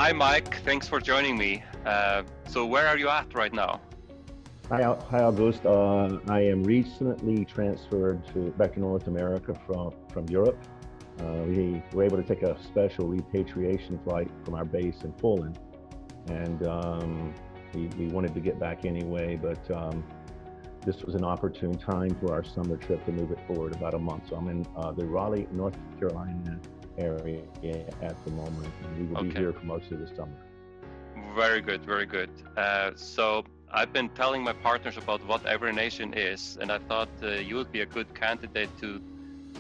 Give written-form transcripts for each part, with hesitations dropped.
Hi, Mike. Thanks for joining me. So where are you at right now? Hi, August. I am recently transferred back to North America from Europe. We were able to take a special repatriation flight from our base in Poland, and we wanted to get back anyway, but this was an opportune time for our summer trip to move it forward about a month. So I'm in the Raleigh, North Carolina area at the moment, and we will be here for most of the summer. Very good, very good. So I've been telling my partners about what Every Nation is, and I thought you would be a good candidate to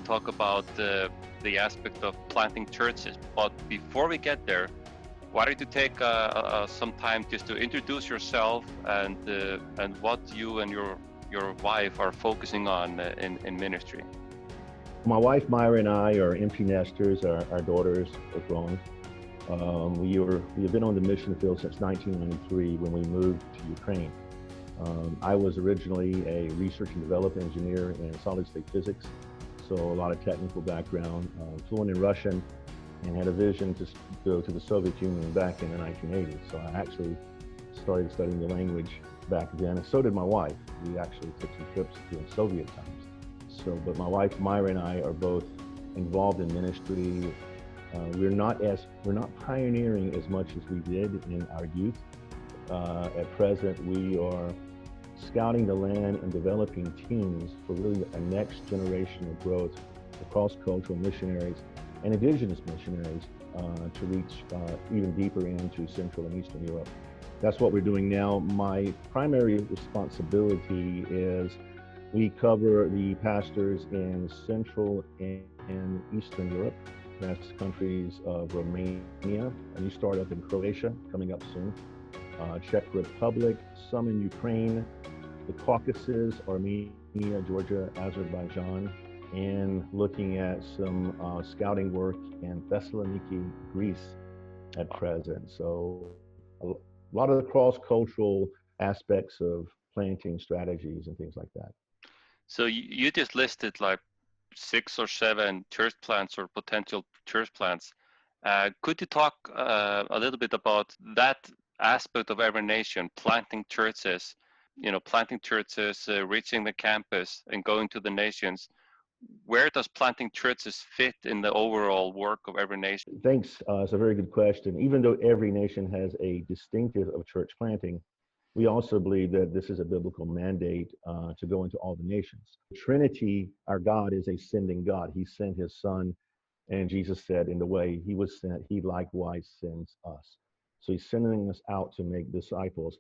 talk about the aspect of planting churches. But before we get there, why don't you take some time just to introduce yourself and what you and your wife are focusing on in ministry? My wife Myra and I are empty nesters. Our daughters are grown. We have been on the mission field since 1993 when we moved to Ukraine. I was originally a research and development engineer in solid state physics, so a lot of technical background, fluent in Russian, and had a vision to go to the Soviet Union back in the 1980s. So I actually started studying the language back then, and so did my wife. We actually took some trips during Soviet times. But my wife Myra and I are both involved in ministry. We're not pioneering as much as we did in our youth. At present, we are scouting the land and developing teams for really a next generation of growth for cross-cultural missionaries and indigenous missionaries to reach even deeper into Central and Eastern Europe. That's what we're doing now. My primary responsibility is we cover the pastors in Central and Eastern Europe. That's countries of Romania, a new startup in Croatia coming up soon, Czech Republic, some in Ukraine, the Caucasus, Armenia, Georgia, Azerbaijan, and looking at some scouting work in Thessaloniki, Greece at present. So a lot of the cross-cultural aspects of planting strategies and things like that. So you just listed like 6 or 7 church plants or potential church plants. Could you talk a little bit about that aspect of Every Nation, planting churches, reaching the campus and going to the nations? Where does planting churches fit in the overall work of Every Nation? Thanks. It's a very good question. Even though every nation has a distinctive of church planting, we also believe that this is a biblical mandate to go into all the nations. Trinity, our God, is a sending God. He sent his son, and Jesus said in the way he was sent, he likewise sends us. So he's sending us out to make disciples.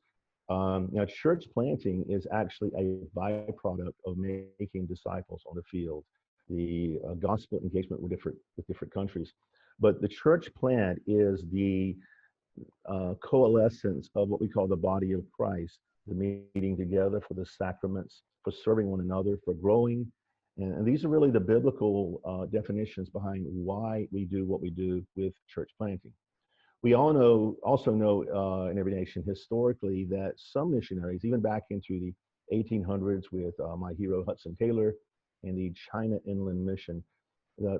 Now, church planting is actually a byproduct of making disciples on the field, the gospel engagement with different countries. But the church plant is the coalescence of what we call the body of Christ, the meeting together for the sacraments, for serving one another, for growing. And these are really the biblical definitions behind why we do what we do with church planting. We also know in Every Nation historically that some missionaries, even back into the 1800s with my hero Hudson Taylor and the China Inland Mission,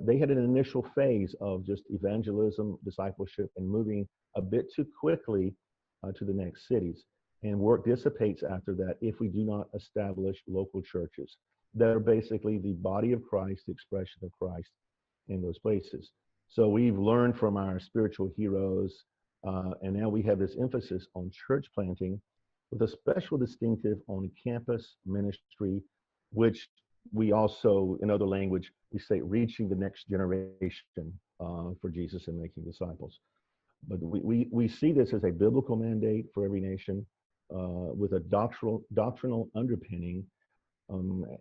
they had an initial phase of just evangelism, discipleship, and moving a bit too quickly to the next cities. And work dissipates after that if we do not establish local churches that are basically the body of Christ, the expression of Christ in those places. So we've learned from our spiritual heroes, and now we have this emphasis on church planting with a special distinctive on campus ministry, which we also, in other language, we say reaching the next generation for Jesus and making disciples. But we see this as a biblical mandate for every nation with a doctrinal underpinning,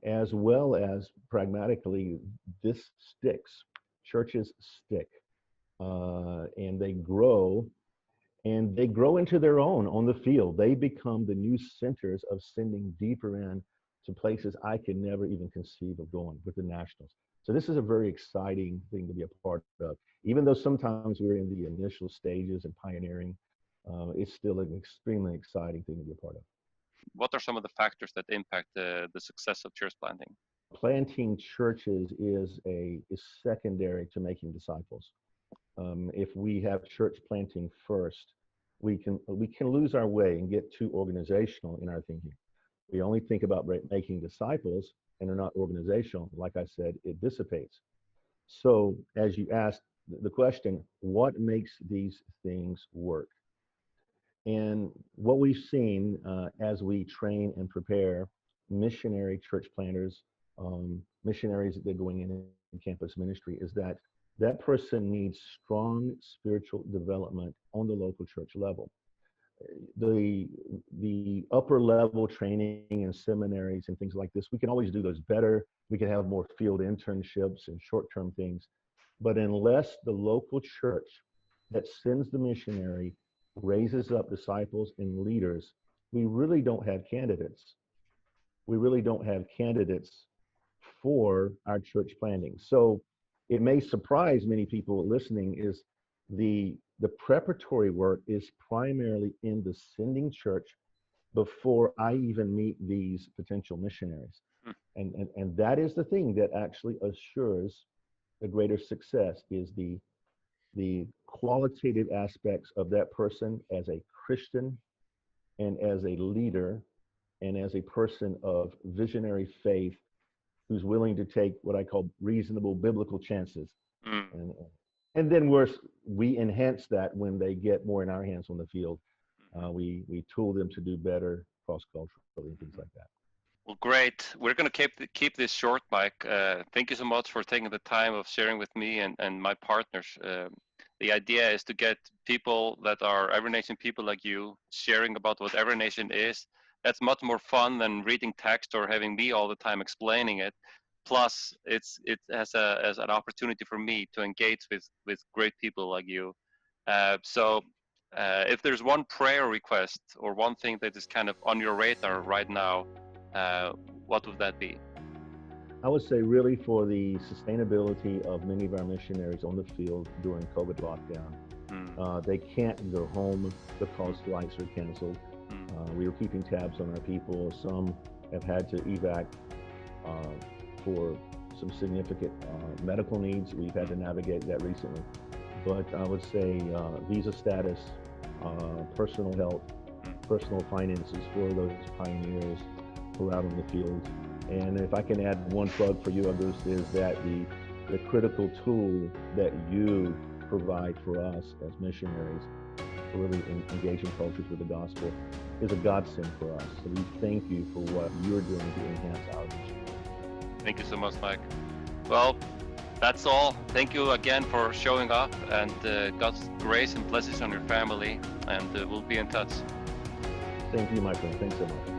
as well as pragmatically, this sticks. Churches stick, and they grow into their own on the field. They become the new centers of sending deeper in to places I could never even conceive of going with the nationals. So this is a very exciting thing to be a part of. Even though sometimes we're in the initial stages and pioneering, it's still an extremely exciting thing to be a part of. What are some of the factors that impact the success of church planting? Planting churches is secondary to making disciples. If we have church planting first, we can lose our way and get too organizational in our thinking. We only think about making disciples and are not organizational. Like I said, it dissipates. So as you asked the question, what makes these things work? And what we've seen as we train and prepare missionary church planters, missionaries that are going in campus ministry, is that that person needs strong spiritual development on the local church level. The upper level training in seminaries and things like this, we can always do those better. We can have more field internships and short-term things. But unless the local church that sends the missionary raises up disciples and leaders, we really don't have candidates. We really don't have candidates for our church planting. So it may surprise many people listening is the preparatory work is primarily in the sending church before I even meet these potential missionaries. And that is the thing that actually assures the greater success is the qualitative aspects of that person as a Christian and as a leader and as a person of visionary faith who's willing to take what I call reasonable biblical chances. And then we enhance that when they get more in our hands on the field. We tool them to do better cross-culturally and things like that. Well, great. We're going to keep this short, Mike. Thank you so much for taking the time of sharing with me and my partners. The idea is to get people that are Every Nation people like you sharing about what Every Nation is. That's much more fun than reading text or having me all the time explaining it. Plus, it has as an opportunity for me to engage with great people like you. So if there's one prayer request or one thing that is kind of on your radar right now, what would that be? I would say really for the sustainability of many of our missionaries on the field during COVID lockdown. They can't go home because flights are canceled. We were keeping tabs on our people. Some have had to evac for some significant medical needs. We've had to navigate that recently. But I would say visa status, personal health, personal finances for those pioneers who are out in the field. And if I can add one plug for you, August, is that the critical tool that you provide for us as missionaries to really engage in cultures with the gospel is a godsend for us. So we thank you for what you're doing to enhance our mission. Thank you so much, Mike. Well, that's all. Thank you again for showing up, and God's grace and blessings on your family, and we'll be in touch. Thank you, my friend. Thanks so much.